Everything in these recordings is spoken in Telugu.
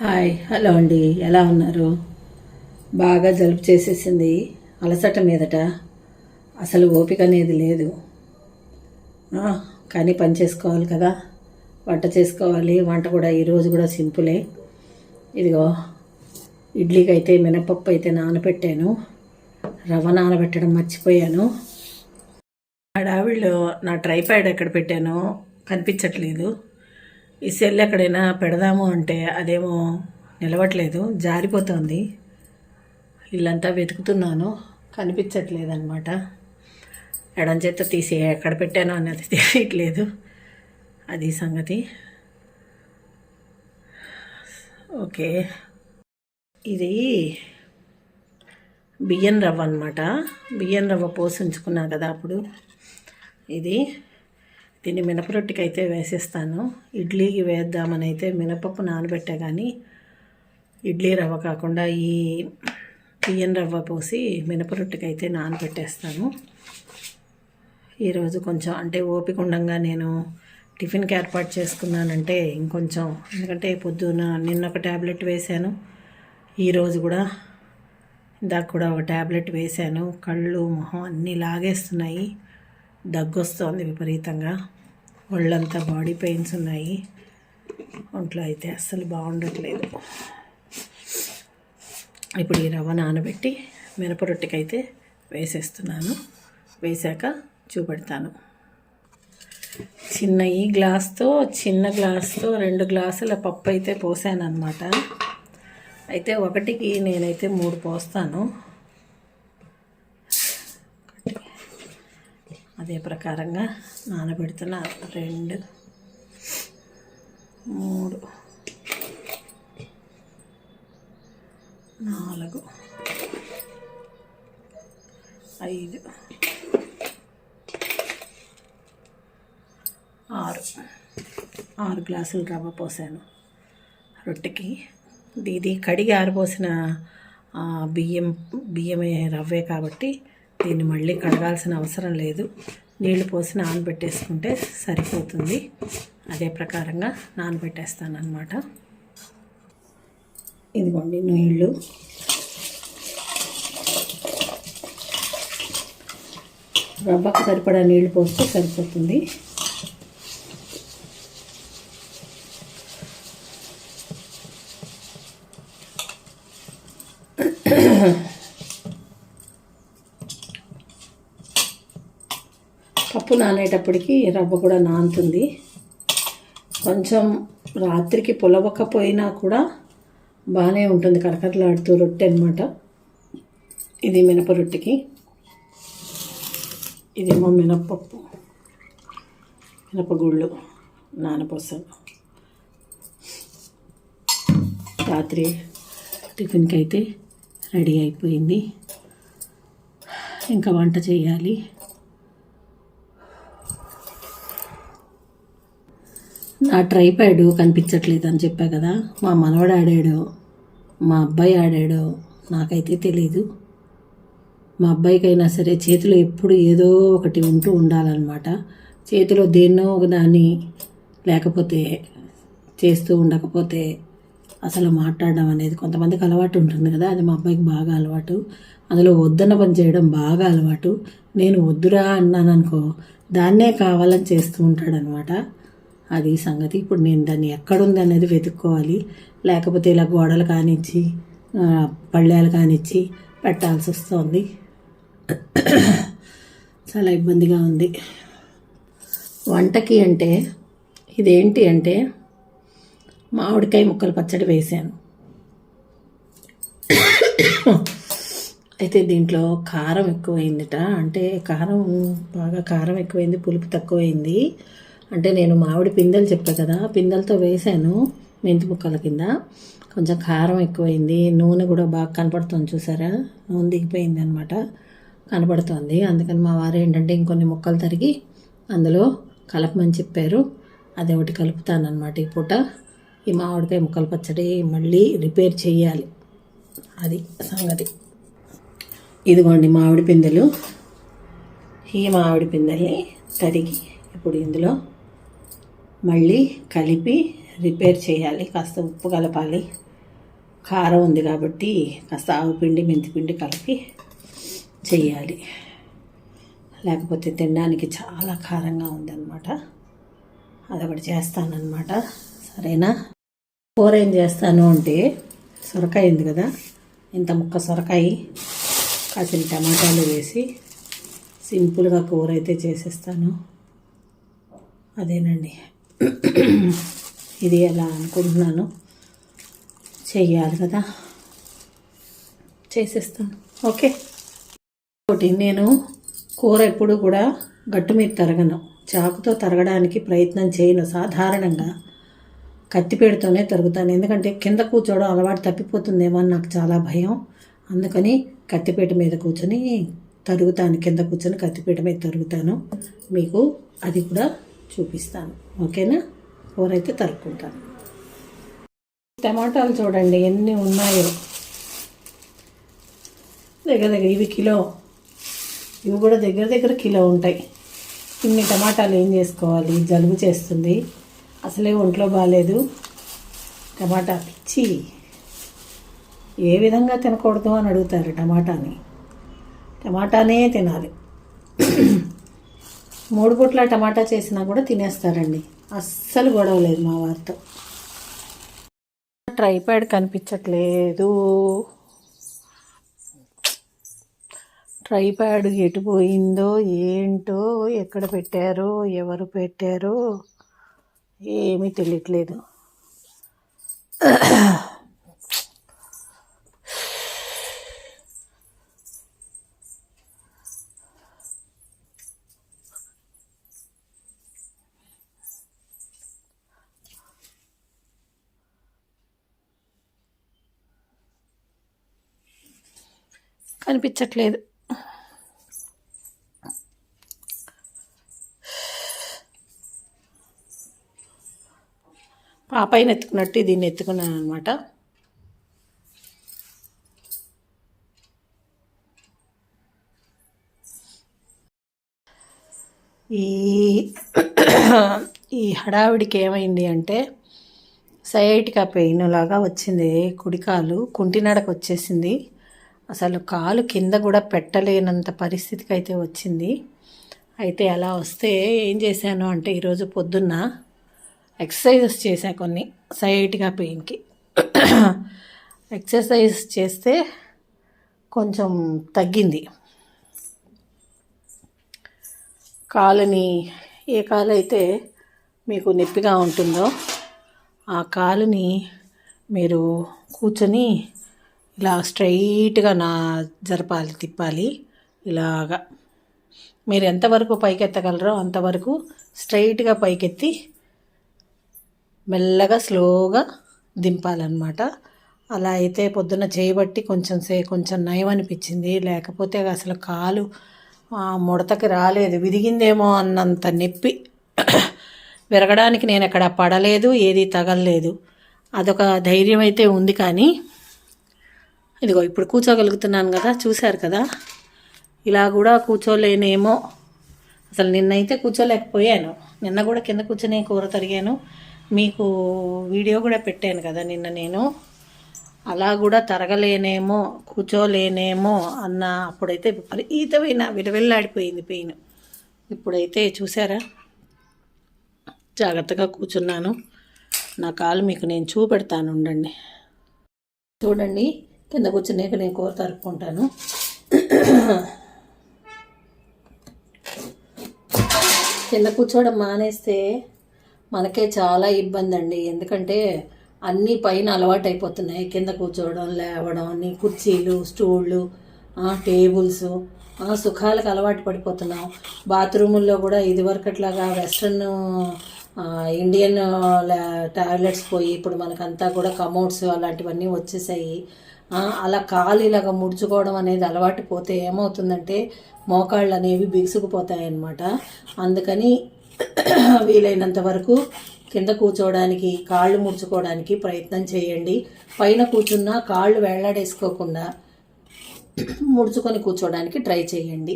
హాయ్, హలో అండి. ఎలా ఉన్నారు? బాగా జలుబు చేసేసింది. అలసట మీదట అసలు ఓపిక అనేది లేదు. కానీ పని చేసుకోవాలి కదా, వంట చేసుకోవాలి. వంట కూడా ఈరోజు కూడా సింపులే. ఇదిగో ఇడ్లీకి అయితే మినపప్పు అయితే నానబెట్టాను. రవ్వ నానబెట్టడం మర్చిపోయాను. హడావిడిలో నా ట్రైపాడ్ ఎక్కడ పెట్టానో కనిపించట్లేదు. ఈ సెల్ ఎక్కడైనా పెడదాము అంటే అదేమో నిలవట్లేదు, జారిపోతుంది. ఇల్లంతా వెతుకుతున్నాను, కనిపించట్లేదు అనమాట. ఎడం చేత తీసి ఎక్కడ పెట్టానో అనేది తెలియట్లేదు. అది సంగతి. ఓకే, ఇది బియ్యం రవ్వ అనమాట. బియ్యం రవ్వ పోసి ఉంచుకున్నా కదా అప్పుడు. దీన్ని మినపరొట్టికి అయితే వేసేస్తాను. ఇడ్లీకి వేద్దామని అయితే మినపప్పు నానబెట్టా, కానీ ఇడ్లీ రవ్వ కాకుండా ఈ బియ్యం రవ్వ పోసి మినపరొట్టికి అయితే నానబెట్టేస్తాను. ఈరోజు కొంచెం అంటే ఓపిక ఉండగా నేను టిఫిన్కి ఏర్పాటు చేసుకున్నానంటే ఇంకొంచెం, ఎందుకంటే పొద్దున నిన్న ఒక ట్యాబ్లెట్ వేశాను, ఈరోజు కూడా ఇందాక కూడా ఒక ట్యాబ్లెట్ వేశాను. కళ్ళు మొహం అన్నీ లాగేస్తున్నాయి, దగ్గొస్తోంది విపరీతంగా, ఒళ్ళంతా బాడీ పెయిన్స్ ఉన్నాయి, ఒంట్లో అయితే అస్సలు బాగుండట్లేదు. ఇప్పుడు ఈ రవ్వ నానబెట్టి మినపరొట్టికి అయితే వేసేస్తున్నాను. వేశాక చూపెడతాను. చిన్న గ్లాస్తో 2 గ్లాసుల పప్పు అయితే పోసాను అనమాట. అయితే ఒకటికి నేనైతే 3 పోస్తాను. అదే ప్రకారంగా నానబెడుతున్నా. 2, 3, 4, 5, 6 గ్లాసులు రవ్వ పోసాను రొట్టెకి. ఇది కడిగి ఆరిపోసిన బియ్యమే రవ్వే కాబట్టి దీన్ని మళ్ళీ కడగాల్సిన అవసరం లేదు. నీళ్లు పోసి నానబెట్టేసుకుంటే సరిపోతుంది. అదే ప్రకారంగా నానబెట్టేస్తాను అన్నమాట. ఇదిగోండి నీళ్ళు. రవ్వకు సరిపడా నీళ్లు పోస్తే సరిపోతుంది. పప్పు నానేటప్పటికి రవ్వ కూడా నానుతుంది. కొంచెం రాత్రికి పులవకపోయినా కూడా బాగానే ఉంటుంది, కరకరలాడుతూ రొట్టె అనమాట. ఇది మినపరొట్టికి. ఇదేమో మినపగుళ్ళు నానపోసాను. రాత్రి టిఫిన్కి అయితే రెడీ అయిపోయింది. ఇంకా వంట చేయాలి. నా ట్రైపాడ్ కనిపించట్లేదు అని చెప్పా కదా. మా మనవడు ఆడాడో మా అబ్బాయి ఆడాడో నాకైతే తెలీదు. మా అబ్బాయికైనా సరే చేతిలో ఎప్పుడు ఏదో ఒకటి ఉంటూ ఉండాలన్నమాట. చేతిలో దేన్నో ఒకదాన్ని లేకపోతే చేస్తూ ఉండకపోతే అసలు మాట్లాడడం అనేది కొంతమందికి అలవాటు ఉంటుంది కదా. అది మా అబ్బాయికి బాగా అలవాటు. అందులో వద్దన్న పని చేయడం బాగా అలవాటు. నేను వద్దురా అన్నాను అనుకో, దాన్నే కావాలని చేస్తూ ఉంటాడనమాట. అది సంగతి. ఇప్పుడు నేను దాన్ని ఎక్కడుంది అనేది వెతుక్కోవాలి. లేకపోతే ఇలా గోడలు కానిచ్చి పళ్ళేలు కానిచ్చి పెట్టాల్సి వస్తుంది. చాలా ఇబ్బందిగా ఉంది. వంటకి అంటే ఇదేంటి అంటే మామిడికాయ ముక్కలు పచ్చడి వేసాను. అయితే దీంట్లో కారం ఎక్కువైందిట. అంటే బాగా కారం ఎక్కువైంది, పులుపు తక్కువైంది. అంటే నేను మామిడి పిందెలు చెప్పా కదా, పిందెలతో వేసాను మెంతి ముక్కల కింద. కొంచెం కారం ఎక్కువైంది. నూనె కూడా బాగా కనపడుతుంది, చూసారా? నూనె దిగిపోయింది అనమాట, కనపడుతుంది. అందుకని మా వారు ఏంటంటే ఇంకొన్ని ముక్కలు తరిగి అందులో కలపమని చెప్పారు. అది ఒకటి కలుపుతానమాట ఈ పూట. ఈ మామిడికాయ ముక్కల పచ్చడి మళ్ళీ రిపేర్ చేయాలి, అది సంగతి. ఇదిగోండి మామిడి పిందెలు. ఈ మామిడి పిందెల్ని తరిగి ఇప్పుడు ఇందులో మళ్ళీ కలిపి రిపేర్ చేయాలి. కాస్త ఉప్పు కలపాలి. కారం ఉంది కాబట్టి కాస్త ఆవుపిండి మెంతిపిండి కలిపి చెయ్యాలి, లేకపోతే తినడానికి చాలా కారంగా ఉందన్నమాట. అదొకటి చేస్తానన్నమాట. సరేనా? కూర ఏం చేస్తాను అంటే, సొరకాయ ఉంది కదా, ఇంత ముక్క సొరకాయ కాసిన టమాటాలు వేసి సింపుల్గా కూర అయితే చేసేస్తాను. అదేనండి, ఇది ఎలా అనుకుంటున్నాను, చెయ్యాలి కదా, చేసేస్తాను. ఓకే. ఒకటి, నేను కూర ఎప్పుడు కూడా గట్టు మీద తరగను, చాకుతో తరగడానికి ప్రయత్నం చేయను. సాధారణంగా కత్తిపీటతోనే తరుగుతాను, ఎందుకంటే కింద కూర్చోవడం అలవాటు తప్పిపోతుందేమో అని నాకు చాలా భయం. అందుకని కత్తిపీట మీద కూర్చొని తరుగుతాను, కింద కూర్చొని కత్తిపీట మీద తరుగుతాను. మీకు అది కూడా చూపిస్తాను. ఓకేనా? కూర అయితే తరుక్కుంటాను. టమాటాలు చూడండి ఎన్ని ఉన్నాయో, దగ్గర ఇవి కిలో, ఇవి కూడా దగ్గర దగ్గర కిలో ఉంటాయి. ఇన్ని టమాటాలు ఏం చేసుకోవాలి? జలుబు చేస్తుంది, అసలే ఒంట్లో బాగాలేదు. టమాటా పిచ్చి, ఏ విధంగా తినకూడదు అని అడుగుతారు. టమాటానే తినాలి. 3 పూట్ల టమాటా చేసినా కూడా తినేస్తారండి, అస్సలు గొడవ లేదు మా వారితో. ట్రైపాడ్ కనిపించట్లేదు, ట్రైపాడ్ ఎటు పోయిందో ఏంటో, ఎక్కడ పెట్టారో, ఎవరు పెట్టారో ఏమీ తెలియట్లేదు. కనిపించట్లేదు. పాపైన ఎత్తుకున్నట్టు దీన్ని ఎత్తుకున్నాను అనమాట. ఈ హడావిడికి ఏమైంది అంటే, సైటికా పెయిన్ లాగా వచ్చింది. కుడికాలు కుంటినడక వచ్చేసింది. అసలు కాలు కింద కూడా పెట్టలేనంత పరిస్థితికి అయితే వచ్చింది. అయితే అలా వస్తే ఏం చేశాను అంటే, ఈరోజు పొద్దున్న ఎక్సర్సైజెస్ చేశా కొన్ని, సైటికా పెయిన్కి. ఎక్సర్సైజ్ చేస్తే కొంచెం తగ్గింది. కాలుని, ఏ కాలు అయితే మీకు నొప్పిగా ఉంటుందో ఆ కాలుని మీరు కూర్చొని ఇలా స్ట్రైట్గా జరపాలి, తిప్పాలి. ఇలాగా మీరు ఎంతవరకు పైకెత్తగలరో అంతవరకు స్ట్రైట్గా పైకెత్తి మెల్లగా స్లోగా దింపాలన్నమాట. అలా అయితే పొద్దున్న చేయబట్టి కొంచెం నయం అనిపించింది. లేకపోతే అసలు కాలు ముడతకి రాలేదు, విరిగిందేమో అన్నంత నొప్పి. విరగడానికి నేను ఎక్కడ పడలేదు, ఏది తగలలేదు. అదొక ధైర్యం అయితే ఉంది. కానీ ఇదిగో ఇప్పుడు కూర్చోగలుగుతున్నాను కదా, చూశారు కదా. ఇలా కూడా కూర్చోలేనేమో, అసలు నిన్నైతే కూర్చోలేకపోయాను. నిన్న కూడా కింద కూర్చొని కూర తరిగాను, మీకు వీడియో కూడా పెట్టాను కదా నిన్న. నేను అలా కూడా తరగలేనేమో, కూర్చోలేనేమో అన్న అప్పుడైతే విపరీతమైన విలవిల్లాడిపోయింది పెయిన్. ఇప్పుడైతే చూసారా, జాగ్రత్తగా కూర్చున్నాను. నా కాలు మీకు నేను చూపెడతాను, ఉండండి. చూడండి, కింద కూర్చున్నాక నేను కూర తరుపుకుంటాను. కింద కూర్చోవడం మానేస్తే మనకే చాలా ఇబ్బంది అండి. ఎందుకంటే అన్నీ పైన అలవాటు అయిపోతున్నాయి. కింద కూర్చోవడం, లేవడం, అన్ని కుర్చీలు, స్టూళ్ళు, టేబుల్స్, సుఖాలకు అలవాటు పడిపోతున్నాం. బాత్రూముల్లో కూడా ఇదివరకట్లాగా వెస్ట్రన్ ఇండియన్ టాయిలెట్స్ పోయి ఇప్పుడు మనకంతా కూడా కమోడ్స్ అలాంటివన్నీ వచ్చేసాయి. అలా కాలు ఇలాగ ముడుచుకోవడం అనేది అలవాటు పోతే ఏమవుతుందంటే మోకాళ్ళు అనేవి బిగుసుకుపోతాయి అన్నమాట. అందుకని వీలైనంత వరకు కింద కూర్చోవడానికి, కాళ్ళు ముడుచుకోవడానికి ప్రయత్నం చేయండి. పైన కూర్చున్నా కాళ్ళు వేళ్లాడేసుకోకుండా ముడుచుకొని కూర్చోవడానికి ట్రై చేయండి.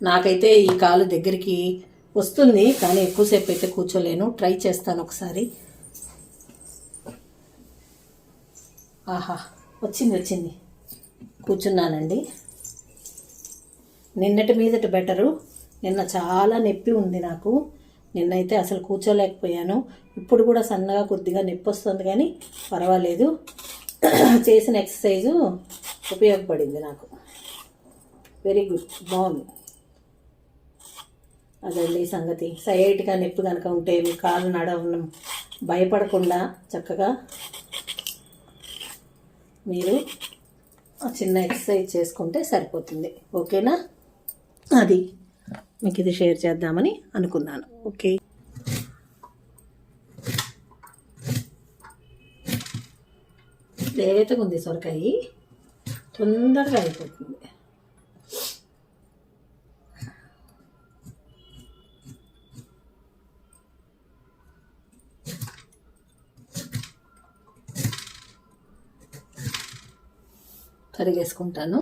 నాకైతే ఈ కాలు దగ్గరికి వస్తుంది, కానీ ఎక్కువసేపు అయితే కూర్చోలేను. ట్రై చేస్తాను ఒకసారి. ఆహా, వచ్చింది. కూర్చున్నానండి. నిన్నటి మీదటి బెటరు. నిన్న చాలా నొప్పి ఉంది నాకు. నిన్నైతే అసలు కూర్చోలేకపోయాను. ఇప్పుడు కూడా సన్నగా కొద్దిగా నొప్పి వస్తుంది, కానీ పర్వాలేదు. చేసిన ఎక్సర్సైజు ఉపయోగపడింది నాకు. వెరీ గుడ్, బాగుంది. అదండి సంగతి. సైడ్గా నొప్పి కనుక ఉంటే మీ కాలు నడవడం భయపడకుండా చక్కగా మీరు చిన్న ఎక్సర్సైజ్ చేసుకుంటే సరిపోతుంది. ఓకేనా? అది మీకు ఇది షేర్ చేద్దామని అనుకున్నాను. ఓకే, లేతగా ఉంది సొరకాయ, తొందరగా అయిపోతుంది. తరిగేసుకుంటాను.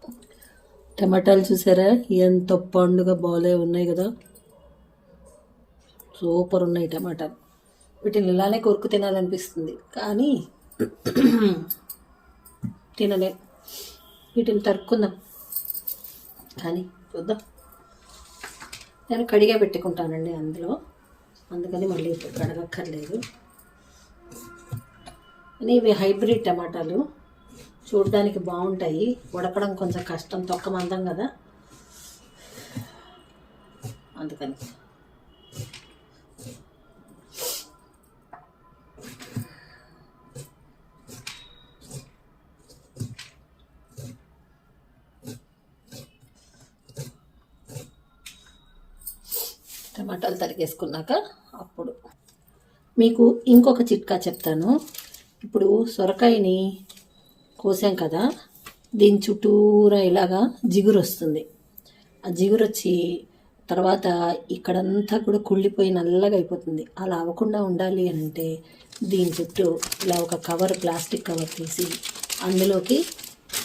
టమాటాలు చూసారా ఎంత పండుగ బాలే ఉన్నాయి కదా, సూపర్ ఉన్నాయి టమాటాలు. వీటిని ఇలానే కొరుకు తినాలనిపిస్తుంది, కానీ తినలే. వీటిని తరుక్కుందాం, కానీ చూద్దాం. నేను కడిగా పెట్టుకుంటానండి అందులో, అందుకని మళ్ళీ ఇప్పుడు కడగక్కర్లేదు. అని ఇవి హైబ్రిడ్ టమాటాలు, చూడడానికి బాగుంటాయి. ఉడకడం కొంచెం కష్టం, తొక్క మందం కదా, అందుకని. టమాటాలు తరిగేసుకున్నాక అప్పుడు మీకు ఇంకొక చిట్కా చెప్తాను. ఇప్పుడు సొరకాయని కోసాం కదా, దీని చుట్టూరా ఇలాగా జిగురు వస్తుంది. ఆ జిగురు వచ్చి తర్వాత ఇక్కడంతా కూడా కుళ్ళిపోయి నల్లగా అయిపోతుంది. అలా అవ్వకుండా ఉండాలి అని అంటే దీని చుట్టూ ఇలా ఒక కవర్, ప్లాస్టిక్ కవర్ తీసి అందులోకి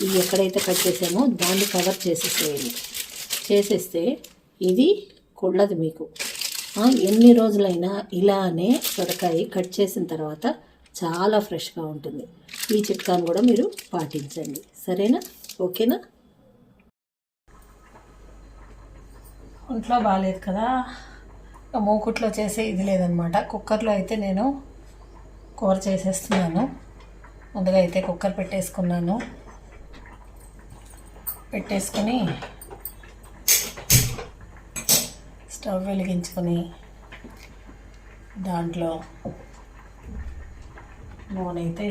ఈ ఎక్కడైతే కట్ చేసామో దాన్ని కవర్ చేసేసేయండి. చేసేస్తే ఇది కుళ్ళదు మీకు. ఎన్ని రోజులైనా ఇలానే సొరకాయ కట్ చేసిన తర్వాత చాలా ఫ్రెష్గా ఉంటుంది. ఈ చిట్కాను కూడా మీరు పాటించండి, సరేనా? ఓకేనా? ఒంట్లో బాగాలేదు కదా, మూకుట్లో చేసే ఇది లేదనమాట. కుక్కర్లో అయితే నేను కూర చేసేస్తున్నాను. ముందుగా అయితే కుక్కర్ పెట్టేసుకున్నాను. పెట్టేసుకొని స్టవ్ వెలిగించుకొని దాంట్లో నూనె అయితే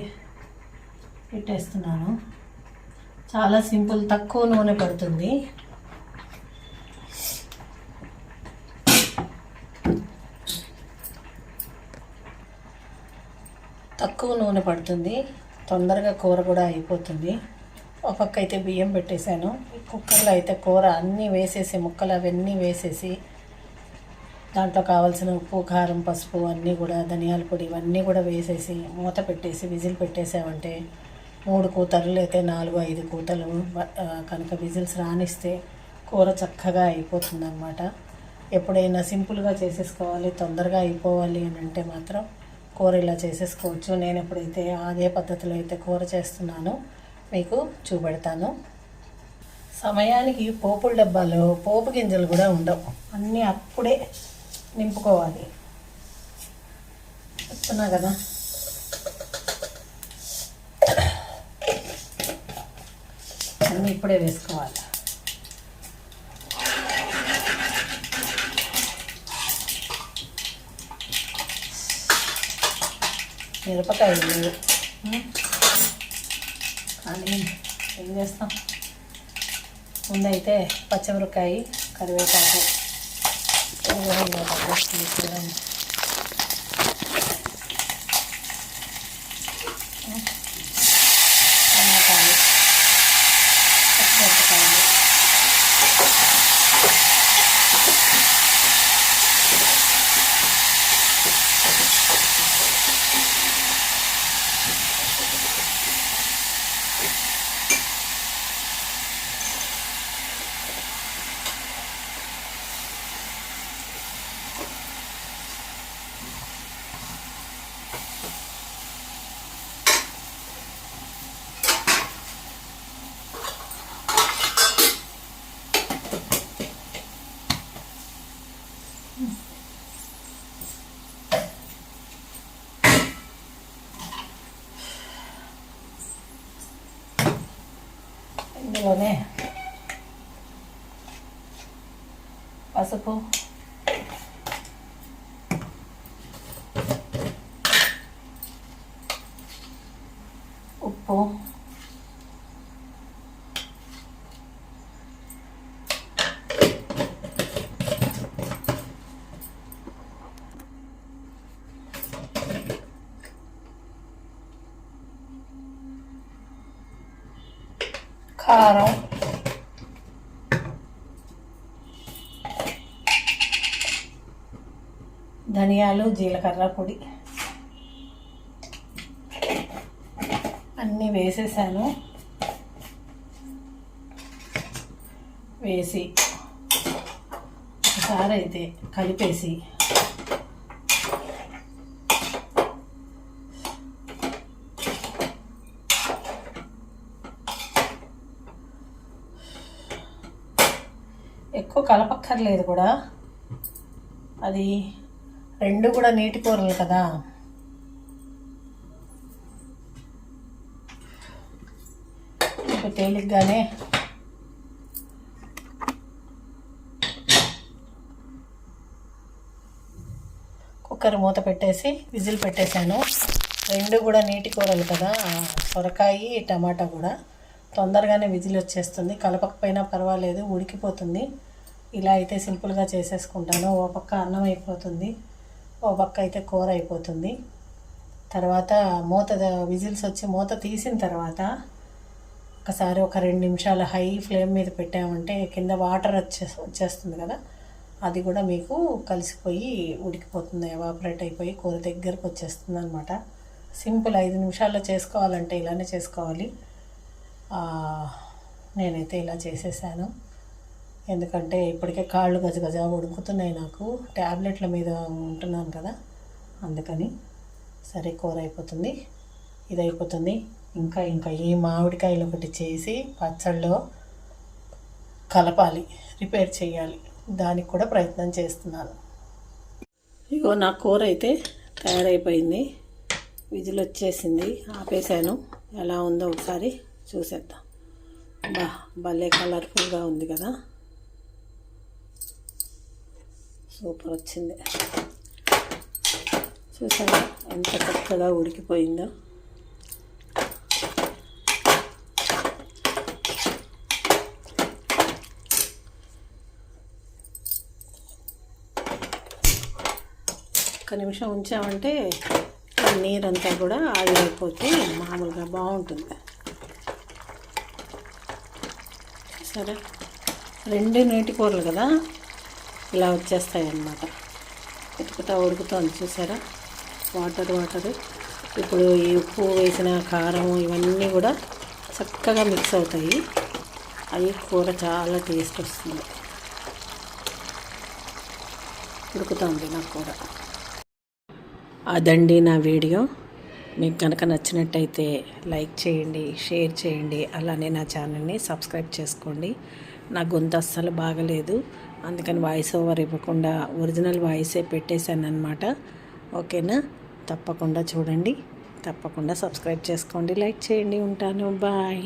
పెట్టేస్తున్నాను. చాలా సింపుల్, తక్కువ నూనె పడుతుంది. తొందరగా కూర కూడా అయిపోతుంది. ఒక పక్క అయితే బియ్యం పెట్టేశాను. కుక్కర్లో అయితే కూర అన్నీ వేసేసి, ముక్కలు అవన్నీ వేసేసి దాంట్లో కావాల్సిన ఉప్పు, కారం, పసుపు అన్నీ కూడా, ధనియాల పొడి ఇవన్నీ కూడా వేసేసి మూత పెట్టేసి విజిల్ పెట్టేసామంటే 3 కూతలు అయితే 4-5 కూతలు కనుక విజిల్స్ రానిస్తే కూర చక్కగా అయిపోతుంది అన్నమాట. ఎప్పుడైనా సింపుల్గా చేసేసుకోవాలి, తొందరగా అయిపోవాలి అని అంటే మాత్రం కూర ఇలా చేసేసుకోవచ్చు. నేను ఎప్పుడైతే అదే పద్ధతిలో అయితే కూర చేస్తున్నానో మీకు చూపెడతాను. సమయానికి పోపుల డబ్బాలో పోపు గింజలు కూడా ఉండవు, అన్నీ అప్పుడే నింపుకోవాలి. చెప్తున్నా కదా, అన్నీ ఇప్పుడే వేసుకోవాలి. మిరపకాయలు కానీ ఏం చేస్తాం, ముందైతే పచ్చిమిరపకాయ, కరివేపాకు చూడండి. టమాటాలు, పచ్చిమిరపకాయలు, ఇందులోనే పసుపు, ఉప్పు, కారం, ధనియాలు, జీలకర్ర పొడి అన్నీ వేసేసాను. వేసి ఒకసారి అయితే కలిపేసి ఎక్కువ కలపక్కర్లేదు కూడా, అది రెండు కూడా నీటి కూరలు కదా. ఇప్పుడు తేలిగ్గానే కుక్కర్ మూత పెట్టేసి విజిల్ పెట్టేశాను. రెండు కూడా నీటి కూరలు కదా, సొరకాయ టమాటా కూడా తొందరగానే విజిల్ వచ్చేస్తుంది. కలపకపోయినా పర్వాలేదు, ఉడికిపోతుంది. ఇలా అయితే సింపుల్గా చేసేసుకుంటాను. ఓ పక్క అన్నం అయిపోతుంది, ఓ పక్క అయితే కూర అయిపోతుంది. తర్వాత విజిల్స్ వచ్చి మూత తీసిన తర్వాత ఒకసారి ఒక 2 నిమిషాలు హై ఫ్లేమ్ మీద పెట్టామంటే కింద వాటర్ వచ్చేస్తుంది కదా, అది కూడా మీకు కలిసిపోయి ఉడికిపోతుంది, ఎవాపరేట్ అయిపోయి కూర దగ్గరకు వచ్చేస్తుంది అనమాట. సింపుల్ 5 నిమిషాల్లో చేసుకోవాలంటే ఇలానే చేసుకోవాలి. నేనైతే ఇలా చేసేసాను. ఎందుకంటే ఇప్పటికే కాళ్ళు గజగజ ఉడుకుతున్నాయి, నాకు ట్యాబ్లెట్ల మీద ఉంటున్నాను కదా, అందుకని. సరే, కూర అయిపోతుంది, ఇది అయిపోతుంది. ఇంకా ఈ మామిడికాయలు ఒకటి చేసి పచ్చళ్ళలో కలపాలి, రిపేర్ చేయాలి. దానికి కూడా ప్రయత్నం చేస్తున్నాను. ఇగో నా కూర అయితే తయారైపోయింది, విజిల్ వచ్చేసింది, ఆపేసాను. ఎలా ఉందో ఒకసారి చూసేద్దాం. భలే కలర్ఫుల్గా ఉంది కదా, సూపర్ వచ్చింది. చూసారా ఎంత చక్కగా ఉడికిపోయిందో. ఒక్క నిమిషం ఉంచామంటే నీరంతా కూడా ఆవిరైపోతే మామూలుగా బాగుంటుంది. సరే, 2 నీటి కూరలు కదా, ఇలా వచ్చేస్తాయి అన్నమాట. ఉడుకుతోంది చూసారా, వాటర్. ఇప్పుడు ఈ ఉప్పు వేసిన కారం ఇవన్నీ కూడా చక్కగా మిక్స్ అవుతాయి. అవి కూర చాలా టేస్ట్ వస్తుంది. ఉడుకుతుంది నా కూర. అదండి నా వీడియో. మీకు కనుక నచ్చినట్టయితే లైక్ చేయండి, షేర్ చేయండి, అలానే నా ఛానల్ని సబ్స్క్రైబ్ చేసుకోండి. నా గొంతు అస్సలు బాగలేదు, అందుకని వాయిస్ ఓవర్ ఇవ్వకుండా ఒరిజినల్ వాయిసే పెట్టేశాను అనమాట. ఓకేనా? తప్పకుండా చూడండి, తప్పకుండా సబ్స్క్రైబ్ చేసుకోండి, లైక్ చేయండి. ఉంటాను, బాయ్.